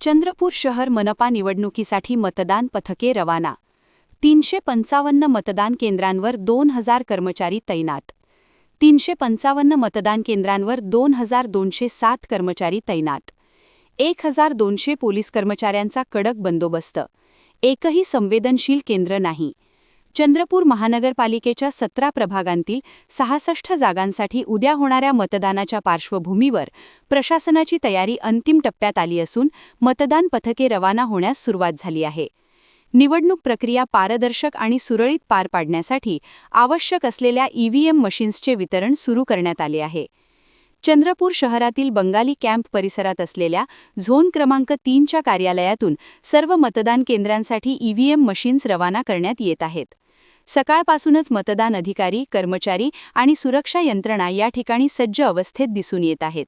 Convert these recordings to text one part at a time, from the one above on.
चंद्रपूर शहर मनपा निवडणुकीसाठी मतदान पथके रवाना। 355 मतदान केंद्रांवर 2000 कर्मचारी तैनात। 355 मतदान केंद्रांवर 2207 कर्मचारी तैनात। 1200 पोलीस कर्मचाऱ्यांचा कडक बंदोबस्त। एकही संवेदनशील केंद्र नाही। चंद्रपूर महानगरपालिकेच्या 17 प्रभागांतील 66 जागांसाठी उद्या होणाऱ्या मतदानाच्या पार्श्वभूमीवर प्रशासनाची तयारी अंतिम टप्प्यात आली असून मतदान पथके रवाना होण्यास सुरुवात झाली आहे। निवडणूक प्रक्रिया पारदर्शक आणि सुरळीत पार पाडण्यासाठी आवश्यक असलेल्या ईव्हीएम मशीन्सचे वितरण सुरू करण्यात आले आहे। चंद्रपूर शहरातील बंगाली कॅम्प परिसरात असलेल्या झोन क्रमांक 3च्या कार्यालयातून सर्व मतदान केंद्रांसाठी ईव्हीएम मशीन्स रवाना करण्यात येत आहेत। सकाळपासूनच मतदान अधिकारी, कर्मचारी आणि सुरक्षा यंत्रणा या ठिकाणी सज्ज अवस्थेत दिसून येत आहेत।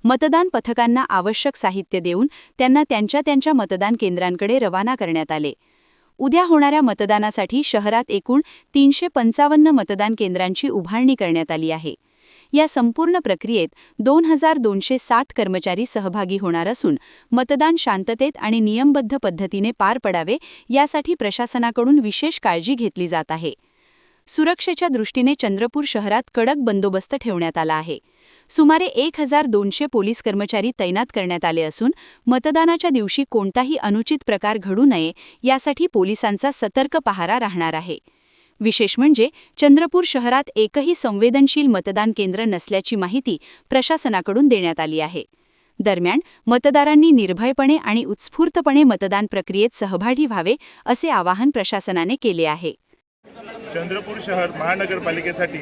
मतदान पथकांना आवश्यक साहित्य देऊन त्यांना त्यांच्या मतदान केंद्रांकडे रवाना करण्यात आले। उद्या होणाऱ्या मतदानासाठी शहरात एकूण 355 मतदान केंद्रांची उभारणी करण्यात आली आहे। या संपूर्ण प्रक्रियेत 2207 कर्मचारी सहभागी होणार असून मतदान शांततेत आणि नियमबद्ध पद्धतीने पार पडावे यासाठी प्रशासनाकडून विशेष काळजी घेतली जात आहे। सुरक्षेच्या दृष्टीने चंद्रपूर शहरात कडक बंदोबस्त ठेवण्यात आला आहे। सुमारे 1200 पोलीस कर्मचारी तैनात करण्यात आले असून मतदानाच्या दिवशी कोणताही अनुचित प्रकार घडू नये यासाठी पोलिसांचा सतर्क पहारा राहणार आहे। विशेष म्हणजे चंद्रपूर शहरात एकही संवेदनशील मतदान केंद्र नसल्याची माहिती प्रशासनाकडून देण्यात आली आहे। दरम्यान मतदारांनी निर्भयपणे आणि उत्स्फूर्तपणे मतदान प्रक्रियेत सहभागी व्हावे असे आवाहन प्रशासनाने केले आहे। चंद्रपूर शहर महानगरपालिकेसाठी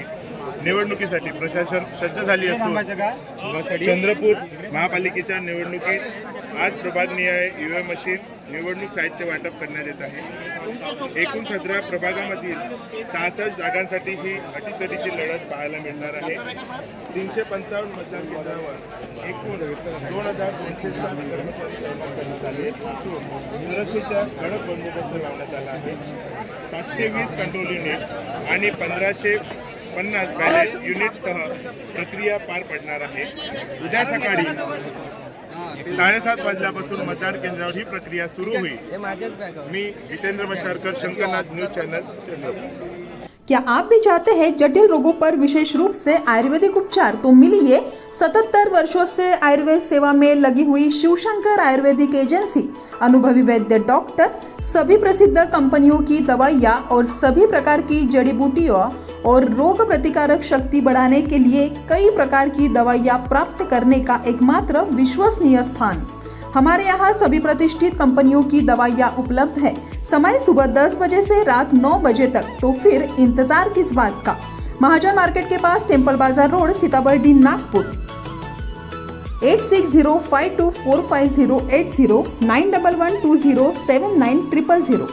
निवडणुकीसाठी प्रशासन सज्ज झाली असून चंद्रपूर महापालिकेच्या निवडणुकीत आज प्रभागनिहाय ईव्हीएम मशीन निवडणूक साहित्य वाटप करण्यात येत आहे। एकूण 17 प्रभागामधील 66 जागांसाठी ही अटीतटीची लढत पाहायला मिळणार आहे। 355 मतदान केंद्रावर एकूण 2207 कर्मचारी तैनात करण्यात आले असून सुरक्षेचा कडक बंदोबस्त लावण्यात आला आहे। 720 कंट्रोल युनिट आणि 1550 बॅलेट युनिटसह प्रक्रिया पार पडणार आहे। उद्या सकाळी 7:30 वाजल्यापासून मतदान केंद्रावर ही प्रक्रिया सुरू होईल। मी जितेंद्र मशारकर, शंकरनाथ न्यूज चैनल, चंद्रपूर। क्या आप भी चाहते हैं जटिल रोगों पर विशेष रूप से आयुर्वेदिक उपचार? तो मिलिए 77 वर्षों से आयुर्वेद सेवा में लगी हुई शिवशंकर आयुर्वेदिक एजेंसी। अनुभवी वैद्य डॉक्टर, सभी प्रसिद्ध कंपनियों की दवाइयाँ और सभी प्रकार की जड़ी बूटियों और रोग प्रतिकारक शक्ति बढ़ाने के लिए कई प्रकार की दवाइयाँ प्राप्त करने का एकमात्र विश्वसनीय स्थान। हमारे यहाँ सभी प्रतिष्ठित कंपनियों की दवाइयाँ उपलब्ध है। समय सुबह 10 बजे से रात 9 बजे तक, तो फिर इंतजार किस बात का। महाजन मार्केट के पास, टेम्पल बाजार रोड, सीताबर्डी, नागपुर। 8605245080 9112079000।